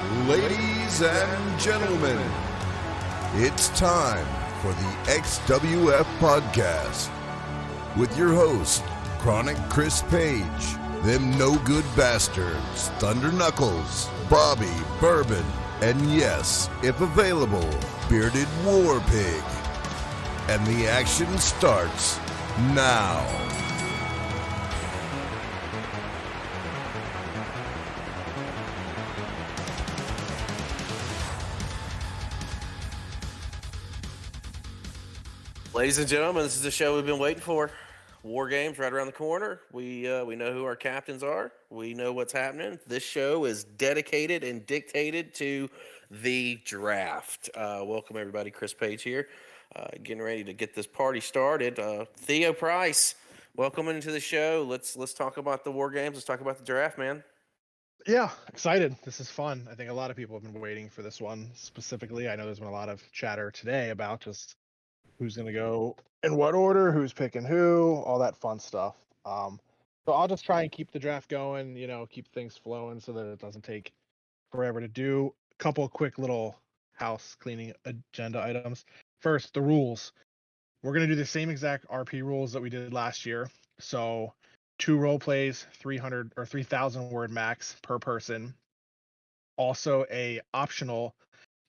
Ladies and gentlemen, it's time for the XWF Podcast with your host, Chronic Chris Page, them no good bastards, Thunder Knuckles, Bobby Bourbon, and yes, if available, Bearded War Pig. And the action starts now. Ladies and gentlemen, this is the show we've been waiting for. War Games right around the corner. We know who our captains are. We know what's happening. This show is dedicated and dictated to the draft. Welcome everybody. Chris Page here, getting ready to get this party started. Theo Price, welcome into the show. Let's talk about the War Games. Let's talk about the draft, man. Yeah, excited. This is fun. I think a lot of people have been waiting for this one specifically. I know there's been a lot of chatter today about just who's going to go in what order, who's picking who, all that fun stuff. So I'll just try and keep the draft going, keep things flowing so that it doesn't take forever to do. A couple of quick little house cleaning agenda items. First, the rules. We're going to do the same exact RP rules that we did last year. So 2 role plays, 300 or 3,000 word max per person. Also a optional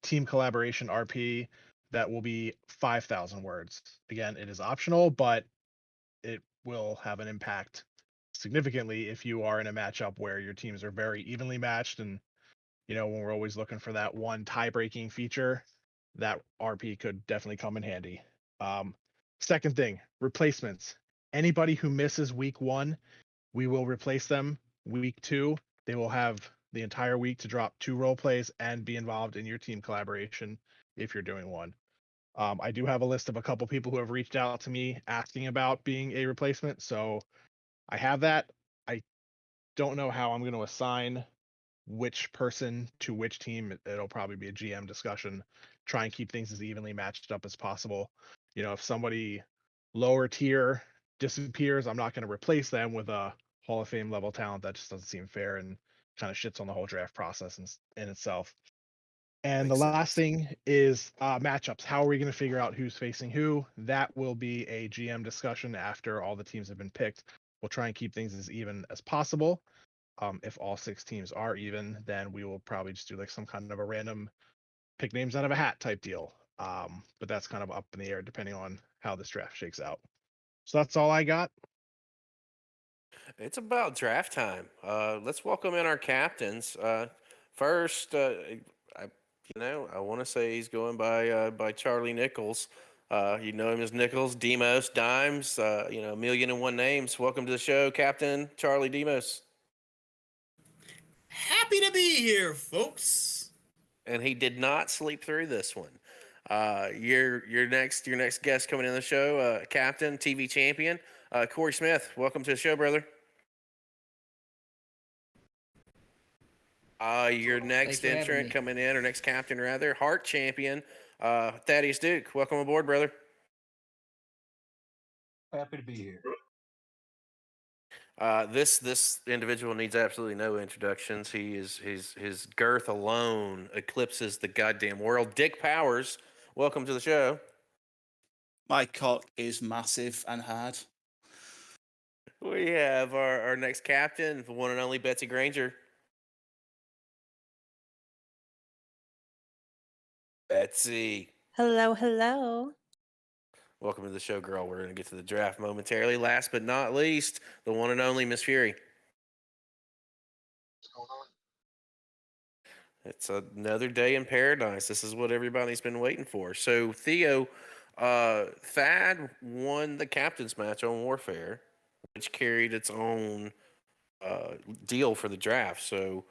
team collaboration RP that will be 5,000 words. Again, it is optional, but it will have an impact significantly if you are in a matchup where your teams are very evenly matched. And, when we're always looking for that one tie-breaking feature, that RP could definitely come in handy. Second thing, replacements. Anybody who misses week 1, we will replace them. Week 2, they will have the entire week to drop 2 role plays and be involved in your team collaboration if you're doing one. I do have a list of a couple people who have reached out to me asking about being a replacement, so I have that. I don't know how I'm going to assign which person to which team. It'll probably be a GM discussion. Try and keep things as evenly matched up as possible. If somebody lower tier disappears, I'm not going to replace them with a Hall of Fame level talent. That just doesn't seem fair and kind of shits on the whole draft process in itself. And the last thing is matchups. How are we going to figure out who's facing who? That will be a GM discussion after all the teams have been picked. We'll try and keep things as even as possible. If all 6 teams are even, then we will probably just do like some kind of a random pick names out of a hat type deal. But that's kind of up in the air depending on how this draft shakes out. So that's all I got. It's about draft time. Let's welcome in our captains. First, I want to say he's going by Charlie Nichols. You know him as Nichols, Demos, Dimes. A million and one names. Welcome to the show, Captain Charlie Demos. Happy to be here, folks. And he did not sleep through this one. Your next guest coming in the show, Captain, TV champion, Corey Smith. Welcome to the show, brother. Your next entrant coming in, or next captain rather, Heart champion, Thaddeus Duke. Welcome aboard, brother. Happy to be here. This individual needs absolutely no introductions. His girth alone eclipses the goddamn world. Dick Powers, welcome to the show. My cock is massive and hard. We have our next captain, the one and only Betsy Granger. Betsy. Hello. Welcome to the show, girl. We're going to get to the draft momentarily. Last but not least, the one and only Miss Fury. What's going on? It's another day in paradise. This is what everybody's been waiting for. So, Theo, Thad won the captain's match on Warfare, which carried its own deal for the draft. So,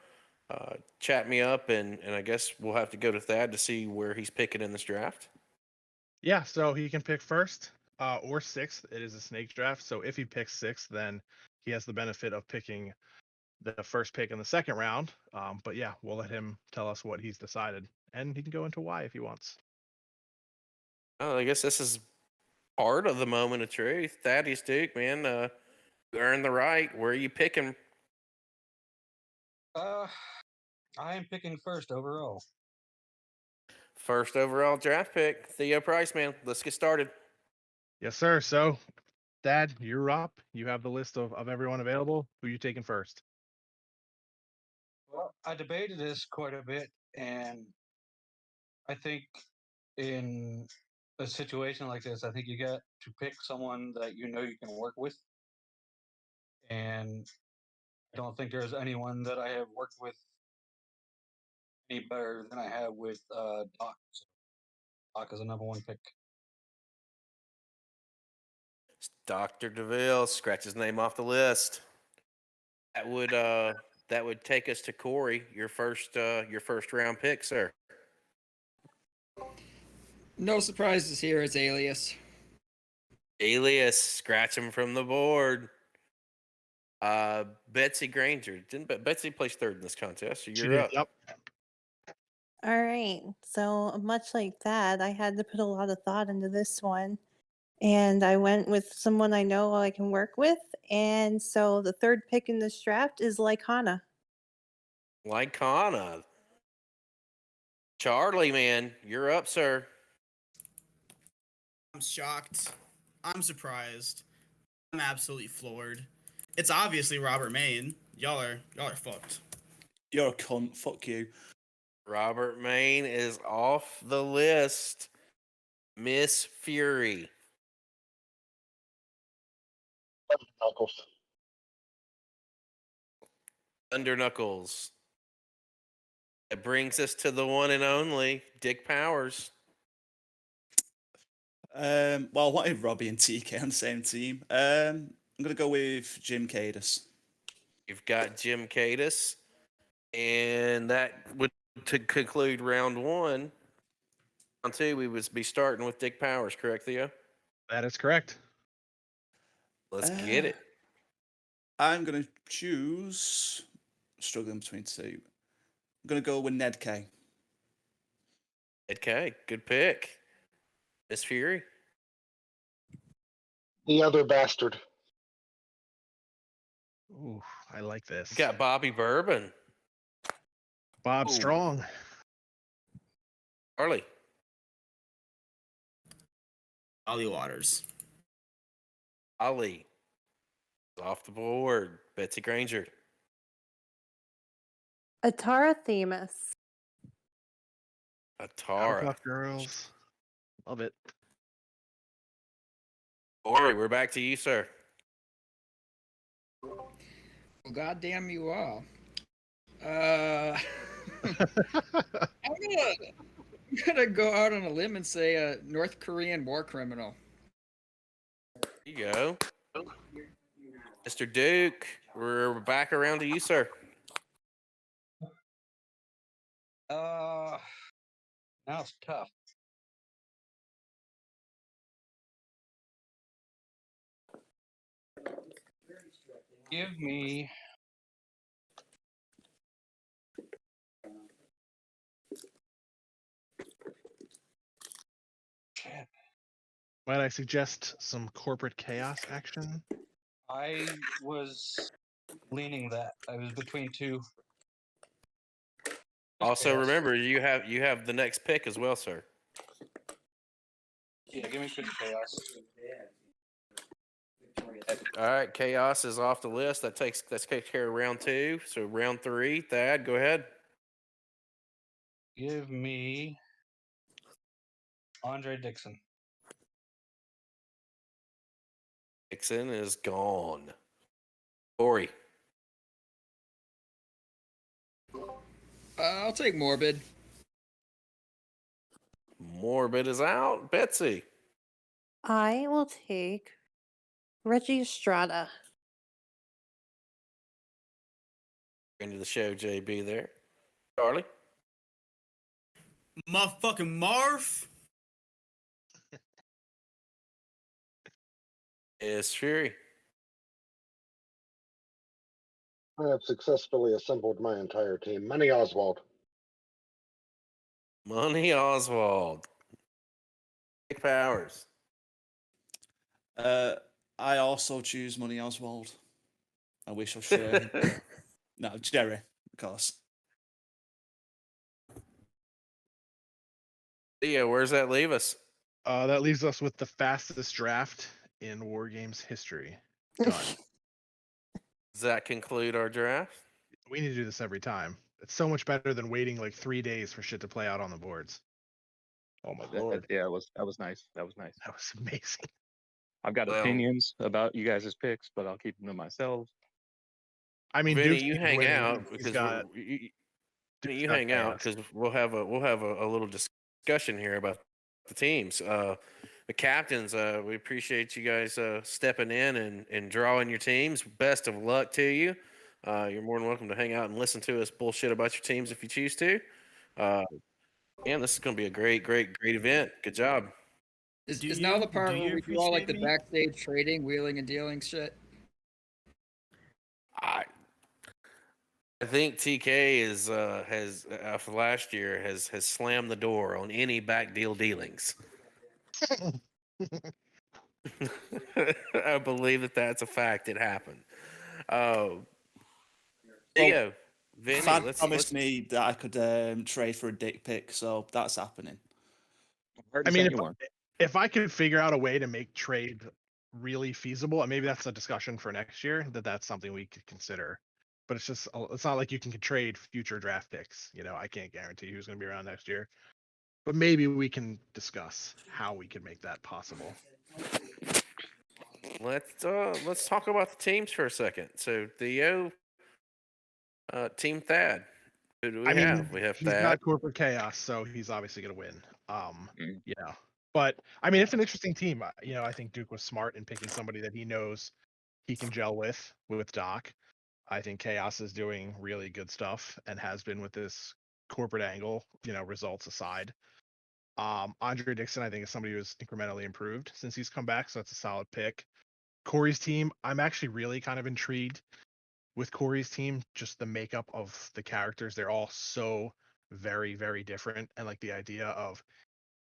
chat me up, and I guess we'll have to go to Thad to see where he's picking in this draft. Yeah, so he can pick first or 6th. It is a snake draft, so if he picks 6th, then he has the benefit of picking the first pick in the second round. But yeah, we'll let him tell us what he's decided, and he can go into why if he wants. Oh, I guess this is part of the moment of truth. Thaddeus Duke, man, you earned the right. Where are you picking? I am picking first overall. First overall draft pick, Theo Price, man. Let's get started. Yes, sir. So, Dad, you're up. You have the list of everyone available. Who you taking first? Well, I debated this quite a bit, and I think in a situation like this, I think you got to pick someone that you know you can work with. And I don't think there's anyone that I have worked with any better than I have with Doc. So Doc is a number one pick. Dr. DeVille, scratch his name off the list. That would take us to Corey, your first round pick, sir. No surprises here. It's Alias. Alias, scratch him from the board. Betsy Granger. Didn't Betsy place third in this contest? So She you're did. up. Yep. All right. So much like that, I had to put a lot of thought into this one. And I went with someone I know I can work with. And so the third pick in this draft is Lycana. Lycana. Charlie, man, you're up, sir. I'm shocked. I'm surprised. I'm absolutely floored. It's obviously Robert Maine. Y'all are fucked. You're a cunt. Fuck you. Robert Maine is off the list. Miss Fury. Knuckles. Thunder Knuckles. It brings us to the one and only Dick Powers. Well, I wanted Robbie and TK on the same team. I'm gonna go with Jim Cadis. You've got Jim Cadis, and that would to conclude round one. Round two, we would be starting with Dick Powers, correct, Theo? That is correct. Let's get it. I'm gonna choose. Struggling between two. I'm gonna go with Ned K. Okay, good pick. Miss Fury. The other bastard. Ooh, I like this. You got Bobby Bourbon. Bob Ooh. Strong. Charlie. Ollie Waters. Ali. Off the board. Betsy Granger. Atara Themis. Atara. Powerpuff Girls. Love it. Corey, we're back to you, sir. Well, goddamn you all. I'm gonna go out on a limb and say a North Korean war criminal. There you go. Mr. Duke, we're back around to you, sir. Now it's tough. Give me Might I suggest some corporate chaos action? I was leaning that. I was between two. Also, Chaos. remember you have the next pick as well, sir. Yeah, give me Fist Chaos. All right, Chaos is off the list. That takes care of round two. So round three, Thad, go ahead. Give me Andre Dixon. Dixon is gone. Corey. I'll take Morbid. Morbid is out. Betsy. I will take Reggie Estrada. Into the show, JB there. Charlie. Motherfucking Marv. Is Fury. I have successfully assembled my entire team. Money Oswald. Money Oswald. Dick Powers. I also choose Money Oswald. I wish I shared. No, Jerry, of course. Yeah, where's that leave us? That leaves us with the fastest draft in War Games history. Done. Does that conclude our draft? We need to do this every time. It's so much better than waiting like 3 days for shit to play out on the boards. Oh my lord. Yeah, that was nice. That was nice. That was amazing. I've got Well, opinions about you guys' picks, but I'll keep them to myself. I mean, Vinny, Duke's you been hang winning. out He's because got, Duke's you got hang out chaos. because we'll have a little discussion here about the teams. The captains, we appreciate you guys stepping in and drawing your teams. Best of luck to you. You're more than welcome to hang out and listen to us bullshit about your teams if you choose to. Man, this is going to be a great event. Good job. Is now the part where we do all like the appreciate me? backstage trading, wheeling and dealing shit? I think TK is has for last year has slammed the door on any back deal dealings. I believe that's a fact. It happened. There you go, Vinny. Thad promised me that I could trade for a dick pic, so that's happening. I mean, if I could figure out a way to make trade really feasible, and maybe that's a discussion for next year, that's something we could consider. But it's not like you can trade future draft picks. You know, I can't guarantee who's going to be around next year. But maybe we can discuss how we can make that possible. Let's talk about the teams for a second. So Theo, Team Thad. Who do we have? We have he's Thad. got corporate chaos, so he's obviously going to win. Yeah. But I mean, it's an interesting team. You know, I think Duke was smart in picking somebody that he knows he can gel with Doc. I think Chaos is doing really good stuff and has been with this corporate angle, you know, results aside. Andre Dixon, I think, is somebody who's incrementally improved since he's come back, so that's a solid pick. Corey's team, I'm actually really kind of intrigued with Corey's team, just the makeup of the characters. They're all so very, very different. And like the idea of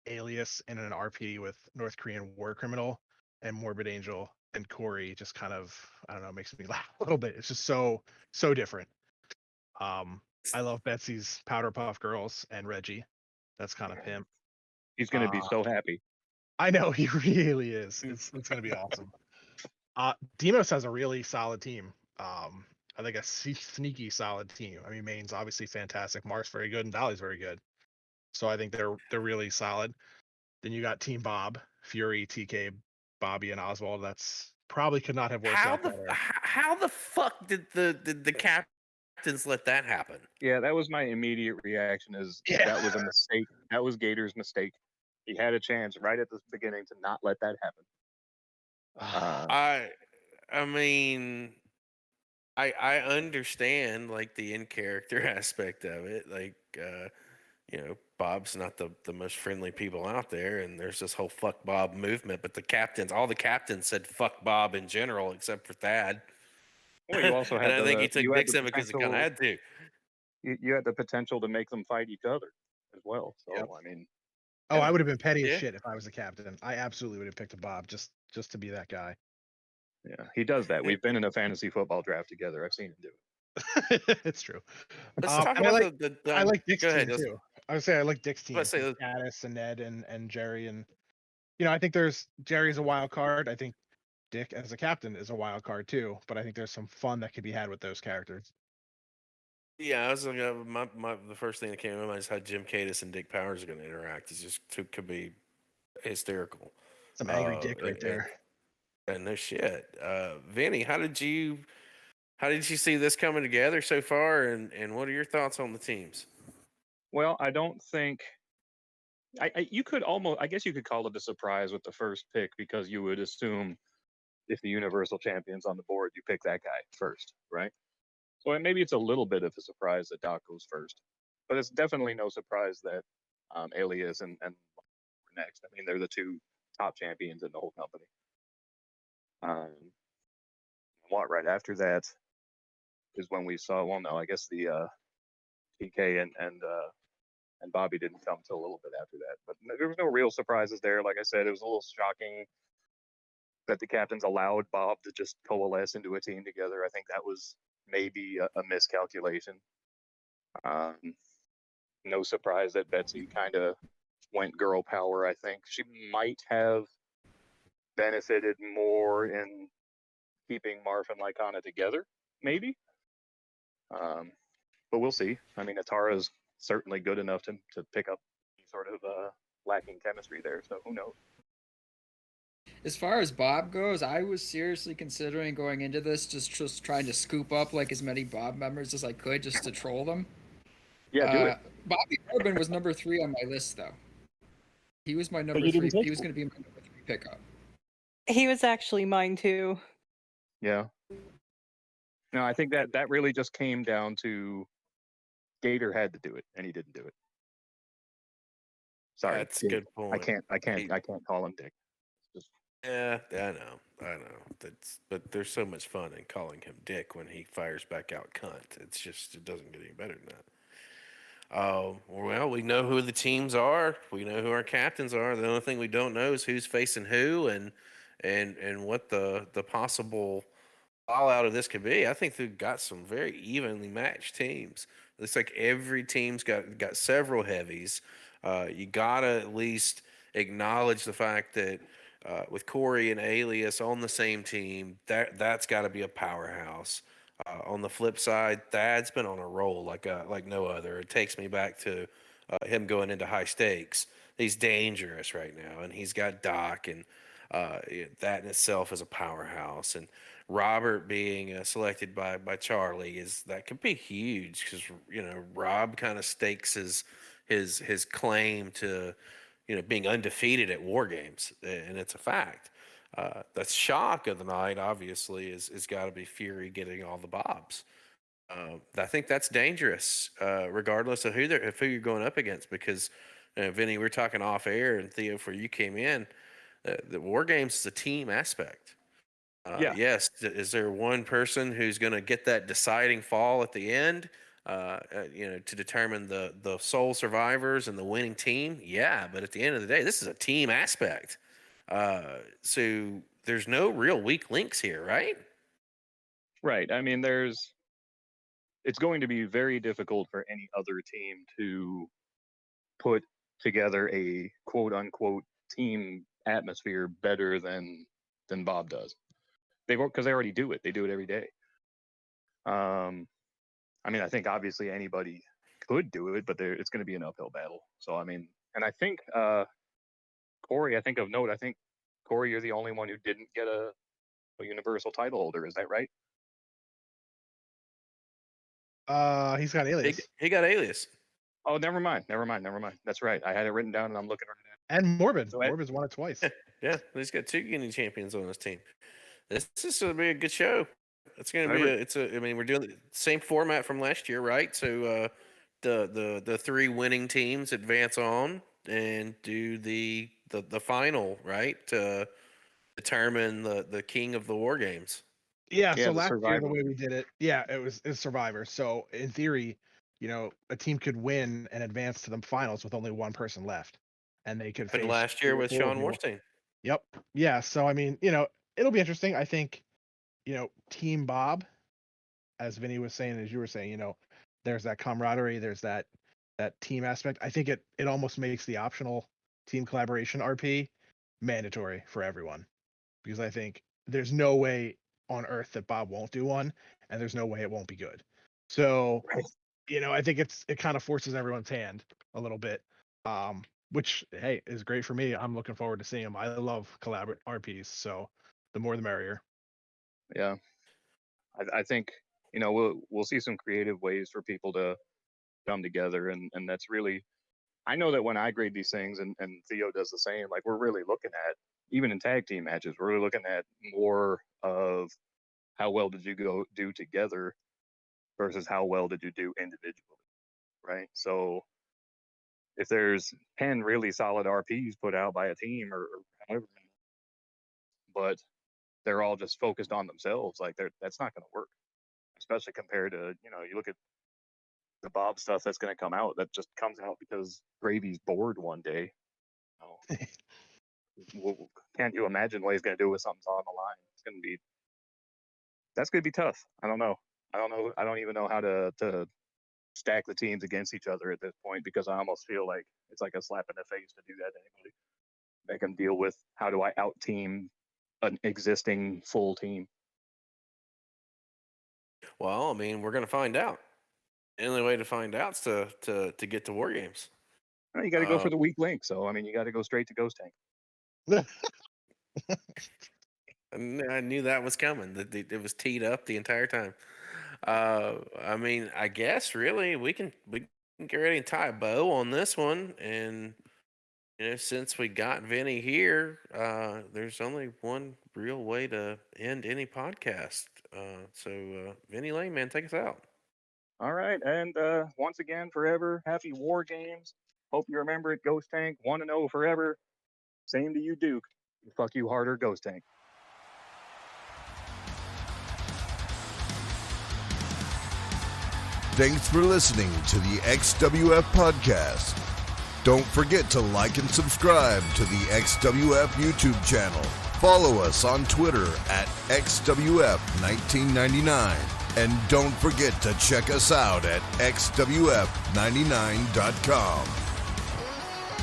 Alias in an RP with North Korean war criminal and Morbid Angel and Corey just kind of, I don't know, makes me laugh a little bit. It's just so different. I love Betsy's Powder Puff Girls and Reggie. That's kind of him. He's going to be so happy. I know, he really is. It's going to be awesome. Demos has a really solid team. I think a sneaky solid team. I mean, Maine's obviously fantastic. Mark's very good, and Dolly's very good. So I think they're really solid. Then you got Team Bob, Fury, TK, Bobby, and Oswald. That's probably could not have worked out better. How the fuck did the captains let that happen? Yeah, that was my immediate reaction. That was a mistake. That was Gator's mistake. He had a chance right at the beginning to not let that happen. I mean, I understand like the in character aspect of it. Like, you know, Bob's not the most friendly people out there, and there's this whole fuck Bob movement. But all the captains said fuck Bob in general, except for Thad. Well, you also had and I think he took Dixon because he kind of had to. You had the potential to make them fight each other as well. So yep. I mean, I would have been petty as shit if I was the captain. I absolutely would have picked a Bob just to be that guy. Yeah, he does that. We've been in a fantasy football draft together. I've seen him do it. It's true. Let's talk about I like Dick's team too. I would say I like Dick's team. Addis and Ned and Jerry, and you know, I think Jerry's a wild card. I think Dick as a captain is a wild card too. But I think there's some fun that could be had with those characters. Yeah, I was looking at the first thing that came to mind is how Jim Cadis and Dick Powers are going to interact. It's just could be hysterical. Some angry Dick right there. And no shit, Vinny, how did you see this coming together so far, and what are your thoughts on the teams? Well, I don't think you could I guess you could call it a surprise with the first pick, because you would assume if the Universal Champion's on the board, you pick that guy first, right? So maybe it's a little bit of a surprise that Doc goes first, but it's definitely no surprise that Alias and next. I mean, they're the two top champions in the whole company. Right after that is when we saw. Well, no, I guess the TK and Bobby didn't come till a little bit after that. But there was no real surprises there. Like I said, it was a little shocking that the captains allowed Bob to just coalesce into a team together. I think that was maybe a miscalculation. No surprise that Betsy kind of went girl power. I think she might have benefited more in keeping Marf and Lycana together, maybe. But we'll see. I mean, Atara's certainly good enough to pick up any sort of lacking chemistry there, so who knows? As far as Bob goes, I was seriously considering going into this just trying to scoop up like as many Bob members as I could just to troll them. Yeah, do it. Bobby Corbin was number 3 on my list, though. He was my number you 3. didn't take He was him. going to be my number 3 pickup. He was actually mine too. Yeah. No, I think that really just came down to Gator had to do it, and he didn't do it. Sorry, That's a good point. I can't call him Dick. Yeah, I know. But there's so much fun in calling him Dick when he fires back out cunt. It doesn't get any better than that. Well, we know who the teams are. We know who our captains are. The only thing we don't know is who's facing who and what the possible fallout of this could be. I think they've got some very evenly matched teams. Looks like every team's got several heavies. You gotta at least acknowledge the fact that with Corey and Alias on the same team, that's got to be a powerhouse. On the flip side, Thad's been on a roll like no other. It takes me back to him going into high stakes. He's dangerous right now, and he's got Doc, and that in itself is a powerhouse. And Robert being selected by Charlie that could be huge because Rob kind of stakes his claim to being undefeated at war games, and it's a fact. The shock of the night, obviously, is got to be Fury getting all the bobs. I think that's dangerous, regardless of who you're going up against. Because, Vinny, we're talking off air, and Theo, before you came in, the war games is a team aspect. Yeah. Yes, is there one person who's going to get that deciding fall at the end? To determine the sole survivors and the winning team. Yeah, but at the end of the day, this is a team aspect. So there's no real weak links here, right? Right. I mean, it's going to be very difficult for any other team to put together a quote unquote team atmosphere better than Bob does. Because they already do it. They do it every day. I mean, I think obviously anybody could do it, but it's going to be an uphill battle. So, I mean, and I think Corey, I think of note, I think Corey, you're the only one who didn't get a universal title holder. Is that right? He's got Alias. He got Alias. Oh, never mind. That's right. I had it written down, and I'm looking right at it. And Morbid. So Morbid's won it twice. Yeah, he's got 2 Guinea champions on his team. This is going to be a good show. It's going to be I mean, we're doing the same format from last year, right? So the 3 winning teams advance on and do the final, right? To determine the king of the war games. Yeah, so the last year Survivor. the way we did it, it's Survivor. So in theory, a team could win and advance to the finals with only one person left, and they could And face last year 3 or with 4 Sean of you. Warstein. Yep. Yeah. So I mean, it'll be interesting. I think, Team Bob, as Vinny was saying, as you were saying, there's that camaraderie, there's that team aspect. I think it almost makes the optional team collaboration RP mandatory for everyone, because I think there's no way on earth that Bob won't do one, and there's no way it won't be good. So, I think it kind of forces everyone's hand a little bit, which, hey, is great for me. I'm looking forward to seeing them. I love collaborative RPs, so the more the merrier. Yeah, I think we'll see some creative ways for people to come together, and that's really. I know that when I grade these things, and Theo does the same, like we're really looking at, even in tag team matches, we're really looking at more of how well did you do together versus how well did you do individually, right? So if there's 10 really solid RPs put out by a team or however, but they're all just focused on themselves, like that's not going to work, especially compared to, you look at the Bob stuff that's going to come out, that just comes out because Gravy's bored one day. Can't you imagine what he's going to do with something's on the line? That's going to be tough. I don't know. I don't even know how to stack the teams against each other at this point, because I almost feel like it's like a slap in the face to do that to anybody. Make them deal with, how do I out team an existing full team? Well, I mean, we're gonna find out. The only way to find out is to get to War Games. Well, you got to go for the weak link. So I mean, you got to go straight to Ghost Tank. I knew that was coming. It was teed up the entire time. I mean, I guess really we can get ready and tie a bow on this one, and since we got Vinny here, there's only one real way to end any podcast. So Vinny Lane, man, take us out. All right, and once again, forever happy War Games. Hope you remember it, Ghost Tank 1-0 forever. Same to you, Duke. Fuck you harder, Ghost Tank. Thanks for listening to the XWF podcast. Don't forget to like and subscribe to the XWF YouTube channel. Follow us on Twitter at XWF1999. And don't forget to check us out at XWF99.com.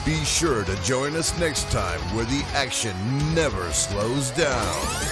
Be sure to join us next time where the action never slows down.